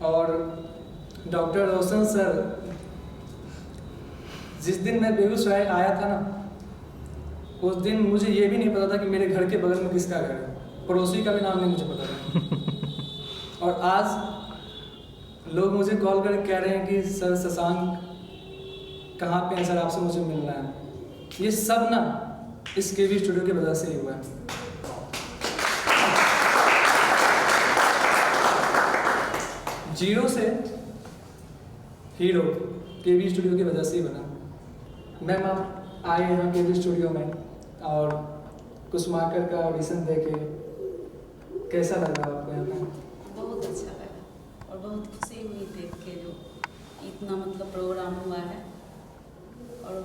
और डॉक्टर रोशन सर, जिस दिन मैं बेगूसराय आया था ना, उस दिन मुझे ये भी नहीं पता था कि मेरे घर के बगल में किसका घर है, पड़ोसी का भी नाम नहीं मुझे पता था। और आज लोग मुझे कॉल करके कह रहे हैं कि सर शशांक कहाँ पे हैं सर, आपसे मुझे मिलना है। ये सब ना इस केवी स्टूडियो की वजह से ही हुआ है। जीरो से हीरो केवी स्टूडियो की वजह से ही बना। मैम आप आए यहाँ केवी स्टूडियो में और कुसुमाकर का ऑडिशन देके कैसा लगा आपको यहाँ पे? बहुत अच्छा लगा और बहुत खुशी हुई देख के, जो इतना मतलब प्रोग्राम हुआ है। और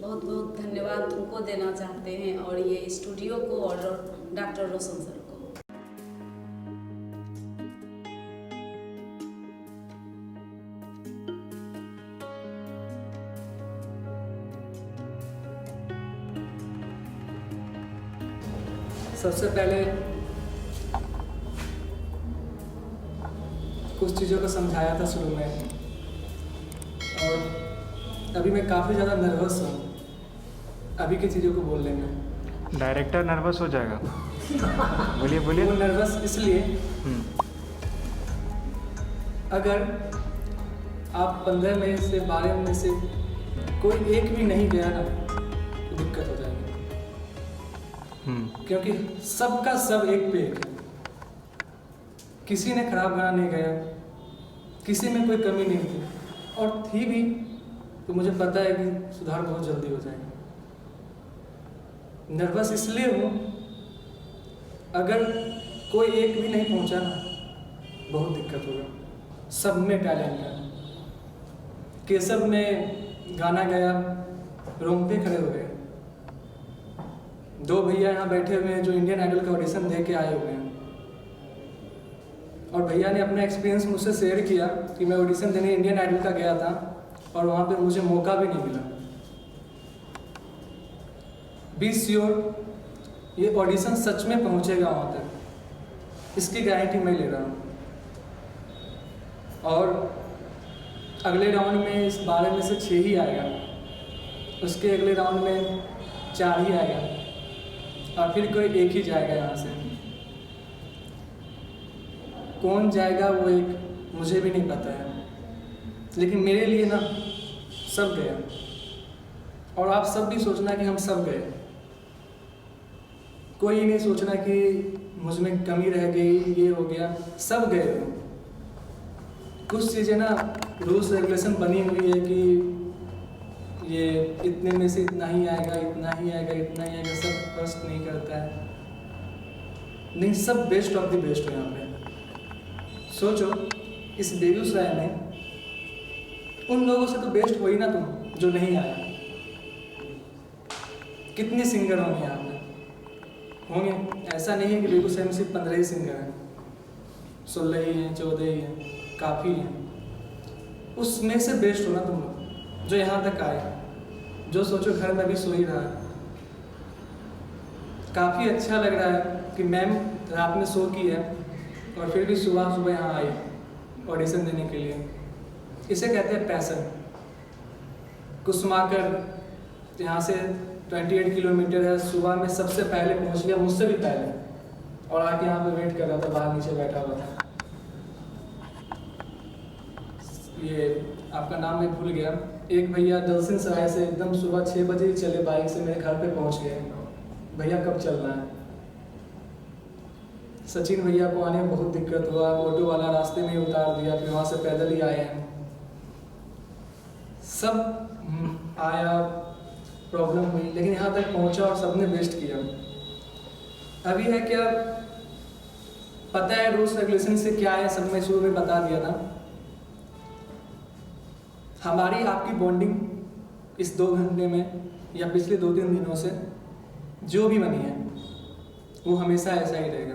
बहुत बहुत धन्यवाद तुमको देना चाहते हैं और ये स्टूडियो को और डॉक्टर रोशन सर को। सबसे पहले कुछ चीज़ों को समझाया था शुरू में, और अभी मैं काफ़ी ज़्यादा नर्वस हूँ अभी की चीज़ों को बोलने में। डायरेक्टर नर्वस हो जाएगा। बोलिए बोलिए। वो नर्वस इसलिए, अगर आप 15 में से 12 में से कोई एक भी नहीं गया ना तो दिक्कत हो जाएगी, क्योंकि सबका सब एक पे एक है। किसी ने खराब गाना नहीं गाया, किसी में कोई कमी नहीं थी, और थी भी तो मुझे पता है कि सुधार बहुत जल्दी हो जाएगा। नर्वस इसलिए हूँ, अगर कोई एक भी नहीं पहुँचा ना बहुत दिक्कत होगा। सब में टैलेंट है। केशव ने गाना गाया, रोंगटे खड़े हो गए। 2 भैया यहाँ बैठे हुए हैं जो इंडियन आइडल का ऑडिशन दे के आए हुए हैं, और भैया ने अपना एक्सपीरियंस मुझसे शेयर किया कि मैं ऑडिशन देने इंडियन आइडल का गया था और वहाँ पे मुझे मौका भी नहीं मिला। बी श्योर ये ऑडिशन सच में पहुँचेगा वहाँ तक, इसकी गारंटी मैं ले रहा हूँ। और अगले राउंड में इस 12 में से 6 ही आएगा, उसके अगले राउंड में 4 ही आएगा, और फिर कोई एक ही जाएगा यहाँ से। कौन जाएगा वो एक मुझे भी नहीं पता है, लेकिन मेरे लिए ना सब गया, और आप सब भी सोचना कि हम सब गए। कोई नहीं सोचना कि मुझ में कमी रह गई, ये हो गया, सब गए हो। कुछ चीज़ें ना रूल्स रेगुलेशन बनी हुई है कि ये इतने में से इतना ही आएगा, इतना ही आएगा, इतना ही आएगा, सब फर्स्ट नहीं करता है। नहीं, सब बेस्ट ऑफ द बेस्ट हो यहाँ पे। सोचो इस बेगूसराय में उन लोगों से तो बेस्ट हो ही ना तुम जो नहीं आया। कितने सिंगर होंगे यहाँ पे? होंगे, ऐसा नहीं है कि बेगूसराय में सिर्फ 15 ही सिंगर हैं, 16 ही हैं, 14 ही हैं, काफ़ी हैं। उसमें से बेस्ट हो ना तुम लोग जो यहाँ तक आए, जो सोचो घर में भी सो ही रहा है। काफ़ी अच्छा लग रहा है कि मैम रात में सो की है और फिर भी सुबह सुबह यहाँ आई ऑडिशन देने के लिए। इसे कहते हैं पैसन। कुसुमाकर यहाँ से 28 किलोमीटर है, सुबह में सबसे पहले पहुँच गया, मुझसे भी पहले, और आके यहाँ पे वेट कर रहा था, बाहर नीचे बैठा हुआ था। ये आपका नाम मैं भूल गया। एक भैया दलसिंह सराय से एकदम सुबह 6 बजे ही चले बाइक से मेरे घर पे पहुँच गए। भैया कब चलना है? सचिन भैया को आने में बहुत दिक्कत हुआ, ऑटो वाला रास्ते में ही उतार दिया, फिर वहाँ से पैदल ही आए हैं। सब आया, प्रॉब्लम हुई, लेकिन यहाँ तक पहुँचा और सबने बेस्ट किया। अभी है क्या पता है रूल्स रेगुलेशन से क्या है, सब मैं शुरू में बता दिया था। हमारी आपकी बॉन्डिंग इस 2 घंटे में या पिछले 2-3 दिनों से जो भी बनी है वो हमेशा ऐसा ही रहेगा,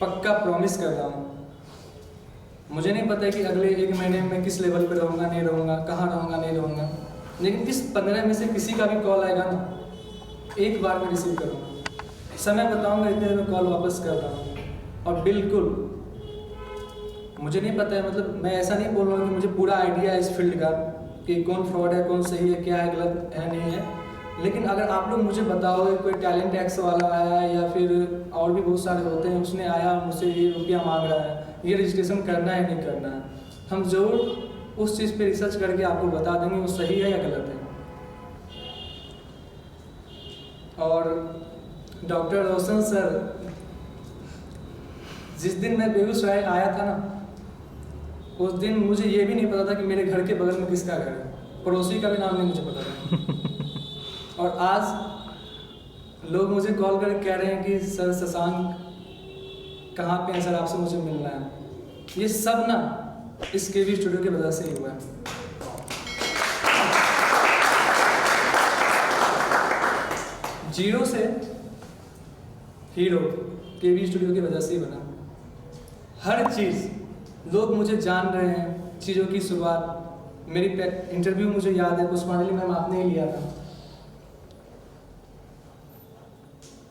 पक्का प्रॉमिस कर रहा हूँ। मुझे नहीं पता है कि अगले 1 महीने में किस लेवल पे रहूँगा, नहीं रहूँगा, कहाँ रहूँगा, नहीं रहूँगा, लेकिन इस 15 में से किसी का भी कॉल आएगा ना, एक बार में रिसीव करूँगा। समय बताऊँगा, इतने में कॉल वापस कर रहा हूँ। और बिल्कुल मुझे नहीं पता है, मतलब मैं ऐसा नहीं बोल रहा हूँ कि मुझे पूरा आइडिया है इस फील्ड का कि कौन फ्रॉड है, कौन सही है, क्या है, गलत है, नहीं है। लेकिन अगर आप लोग मुझे बताओगे कोई टैलेंट एक्स वाला आया है या फिर और भी बहुत सारे होते हैं, उसने आया मुझसे ये रुपया मांग रहा है, ये रजिस्ट्रेशन करना है नहीं करना है, हम ज़रूर उस चीज़ पे रिसर्च करके आपको बता देंगे वो सही है या गलत है। और डॉक्टर रोशन सर, जिस दिन मैं बेगूसराय आया था ना, उस दिन मुझे ये भी नहीं पता था कि मेरे घर के बगल में किसका घर है, पड़ोसी का भी नाम नहीं मुझे पता था। और आज लोग मुझे कॉल करके कह रहे हैं कि सर शशांक कहाँ पे हैं सर, आपसे मुझे मिलना है। ये सब ना इस केवी स्टूडियो की वजह से ही हुआ है। जीरो से हीरो केवी स्टूडियो की वजह से ही बना। हर चीज़ लोग मुझे जान रहे हैं, चीज़ों की शुरुआत मेरी इंटरव्यू मुझे याद है, पुष्पांजलि मैम आपने ही लिया था।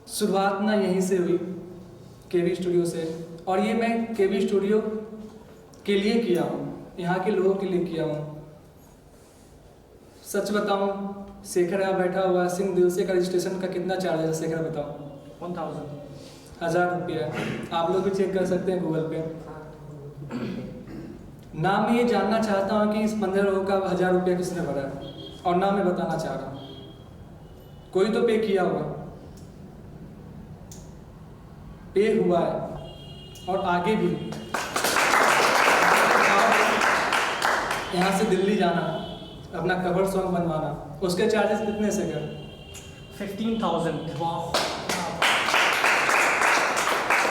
शुरुआत ना यहीं से हुई, केवी स्टूडियो से। और ये मैं केवी स्टूडियो के लिए किया हूँ, यहाँ के लोगों के लिए किया हूँ। सच बताऊँ, शेखर यहाँ बैठा हुआ है, सिंह दिलसे का रजिस्ट्रेशन का कितना चार्ज है शेखर, बताओ। 1000 रुपया है। आप लोग भी चेक कर सकते हैं गूगल पे। ना मैं ये जानना चाहता हूँ कि इस 15 लोगों का 1000 रुपया किसने भरा है, और ना मैं बताना चाह रहा हूँ, कोई तो पे किया होगा, पे हुआ है और आगे भी। यहाँ से दिल्ली जाना, अपना कवर सॉन्ग बनवाना, उसके चार्जेस कितने से कर? 15,000।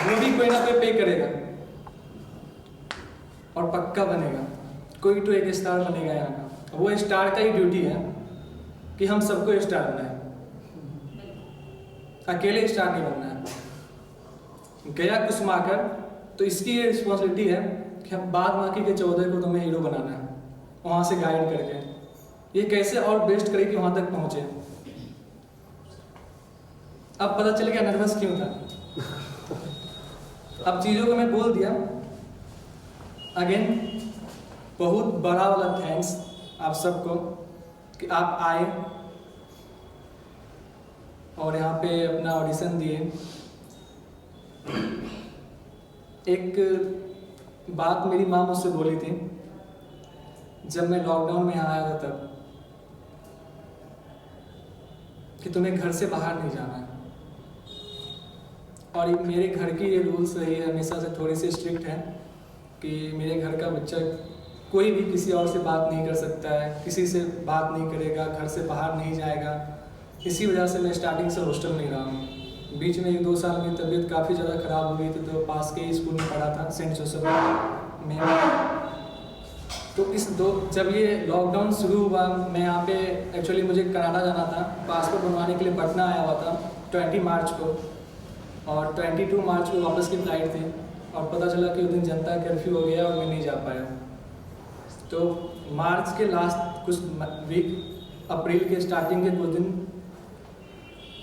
वो भी कोई ना कोई पे करेगा और पक्का बनेगा, कोई तो एक स्टार बनेगा यहाँ का। वो स्टार का ही ड्यूटी है कि हम सबको स्टार बनाए, अकेले स्टार नहीं बनना है। गया कुसमाकर तो इसकी ये रिस्पॉन्सिबिलिटी है कि हम बाद बाकी के 14 को तुम्हें हीरो बनाना है, वहाँ से गाइड करके ये कैसे और बेस्ट करे कि वहाँ तक पहुँचे। अब पता चल गया नर्वस क्यों था। अब चीज़ों को मैं बोल दिया। अगेन बहुत बड़ा वाला थैंक्स आप सबको कि आप आए और यहाँ पे अपना ऑडिशन दिए। एक बात मेरी माँ मुझसे बोली थी जब मैं लॉकडाउन में यहाँ आया था तब, कि तुम्हें घर से बाहर नहीं जाना है। और मेरे घर की ये रूल्स रही है हमेशा से, थोड़ी सी स्ट्रिक्ट है कि मेरे घर का बच्चा कोई भी किसी और से बात नहीं कर सकता है, किसी से बात नहीं करेगा, घर से बाहर नहीं जाएगा। इसी वजह से मैं स्टार्टिंग से हॉस्टल नहीं रहा हूँ। बीच में 1-2 साल में तबीयत काफ़ी ज़्यादा ख़राब हो गई थी, तो पास के ही स्कूल में पढ़ा था, सेंट जोसेफ में। तो जब ये लॉकडाउन शुरू हुआ, मैं यहाँ पे एक्चुअली मुझे कनाडा जाना था, पासपोर्ट बनवाने के लिए पटना आया हुआ था 20 मार्च को, और 22 मार्च को वापस की फ़्लाइट थी। और पता चला कि उस दिन जनता कर्फ्यू हो गया और मैं नहीं जा पाया। तो मार्च के लास्ट कुछ वीक, अप्रैल के स्टार्टिंग के कुछ दिन,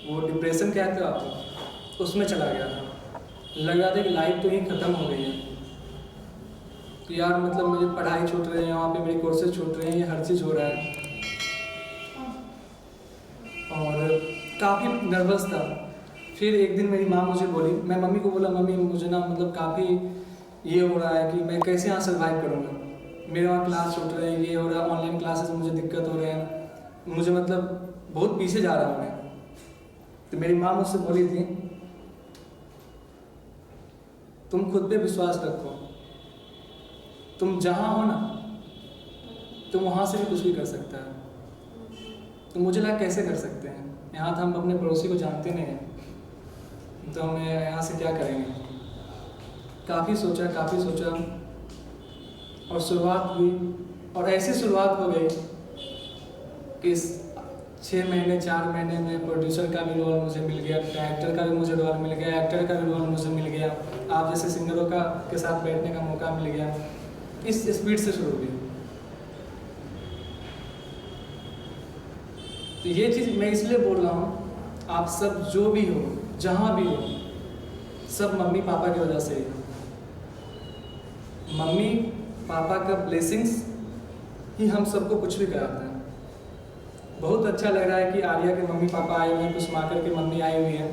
वो डिप्रेशन कहते हो आप, उसमें चला गया था। लग रहा था कि लाइफ तो ही ख़त्म हो गई है, तो यार मतलब मुझे पढ़ाई छूट रही है, वहाँ पे मेरी कोर्सेज छूट रही हैं, हर चीज़ हो रहा है। और काफ़ी नर्वस था। फिर एक दिन मेरी माँ मुझे बोली, मैं मम्मी को बोला, मम्मी मुझे ना मतलब काफ़ी ये हो रहा है कि मैं कैसे यहाँ सर्वाइव करूँगा, मेरे वहाँ क्लास छूट रहे हैं, ये हो रहा है, ऑनलाइन क्लासेस मुझे दिक्कत हो रहे हैं, मुझे मतलब बहुत पीछे जा रहा हूँ मैं। तो मेरी माँ मुझसे बोली थी, तुम खुद पे विश्वास रखो, तुम जहाँ हो ना, तुम वहाँ से भी कुछ भी कर सकता है। तो मुझे लगा कैसे कर सकते हैं, यहाँ तो हम अपने पड़ोसी को जानते नहीं हैं, तो हम यहाँ से क्या करेंगे। काफ़ी सोचा और शुरुआत हुई। और ऐसी शुरुआत हो गई कि 6 महीने 4 महीने में प्रोड्यूसर का भी रोल मुझे मिल गया, डायरेक्टर का भी मुझे रोल मिल गया, एक्टर का भी रोल मुझे मिल गया, आप जैसे सिंगरों के साथ बैठने का मौका मिल गया। इस स्पीड से शुरू हुई। तो ये चीज़ मैं इसलिए बोल रहा हूँ, आप सब जो भी हो, जहाँ भी हो, सब मम्मी पापा की वजह से ही। मम्मी पापा का ब्लेसिंग्स ही हम सबको कुछ भी कराता है। बहुत अच्छा लग रहा है कि आर्या के मम्मी पापा आए हुए हैं, कुसुमाकर की मम्मी आई हुई है।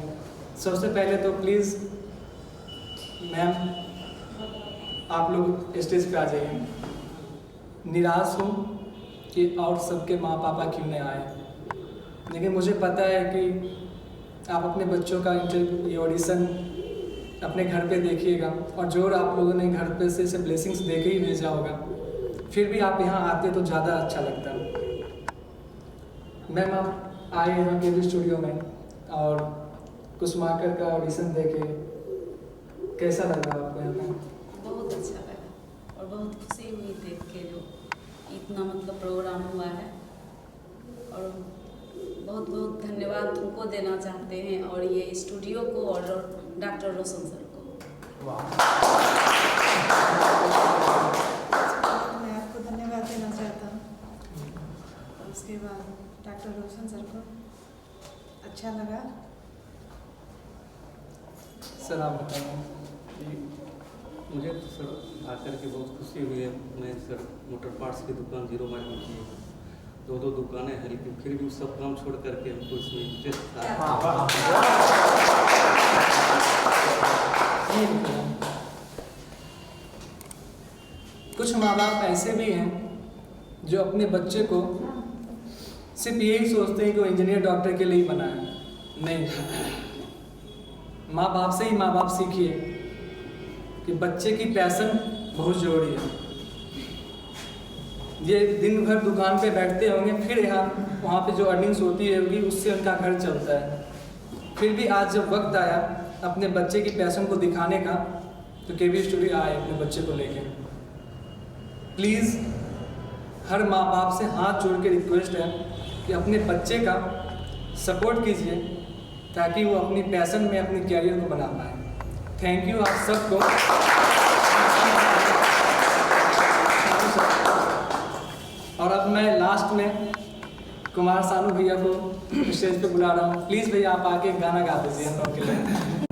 सबसे पहले तो प्लीज़ मैम आप लोग स्टेज पे आ जाइए। निराश हूँ कि और सबके माँ पापा क्यों नहीं आए, लेकिन मुझे पता है कि आप अपने बच्चों का इंटरव्यू ये ऑडिशन अपने घर पे देखिएगा और जो आप लोगों ने घर पे से इसे ब्लेसिंग्स दे के ही भेजा होगा, फिर भी आप यहाँ आते तो ज़्यादा अच्छा लगता। मैम आप आए यहाँ के स्टूडियो में और कुसुमाकर का ऑडिशन दे के कैसा लगा आपको यहाँ पे? बहुत अच्छा लगा और बहुत खुशी हुई देख के जो इतना मतलब प्रोग्राम हुआ है। और बहुत बहुत धन्यवाद तुमको देना चाहते हैं और ये स्टूडियो को और डॉक्टर रोशन सर को। मैं आपको धन्यवाद देना चाहता हूँ और उसके बाद डॉक्टर रोशन सर को अच्छा लगा। सर आप बताएं। जी, मुझे तो सर आकर के बहुत खुशी हुई है। मैं सर मोटर पार्ट्स की दुकान 0 माइल में की है, 2 दुकानें हैं, लेकिन फिर भी सब काम छोड़ करके हमको इसमें इंटरेस्ट था। कुछ माँ बाप ऐसे भी हैं जो अपने बच्चे को सिर्फ यही सोचते हैं कि वो इंजीनियर डॉक्टर के लिए ही बना है। नहीं, माँ बाप से ही माँ बाप सीखिए कि बच्चे की पैशन बहुत ज़रूरी है। ये दिन भर दुकान पे बैठते होंगे, फिर यहाँ वहाँ पे जो अर्निंग्स होती होगी उससे उनका घर चलता है। फिर भी आज जब वक्त आया अपने बच्चे की पैशन को दिखाने का, तो KB स्टूडियो आए अपने बच्चे को लेके। प्लीज़ हर माँ बाप से हाथ जोड़ के रिक्वेस्ट है कि अपने बच्चे का सपोर्ट कीजिए ताकि वो अपनी पैशन में अपनी कैरियर को बना पाए। थैंक यू आप सबको। और अब मैं लास्ट में कुमार सानू भैया को स्टेज पे बुला रहा हूँ। प्लीज़ भैया आप आके गाना गा दीजिए हम लोग के लिए।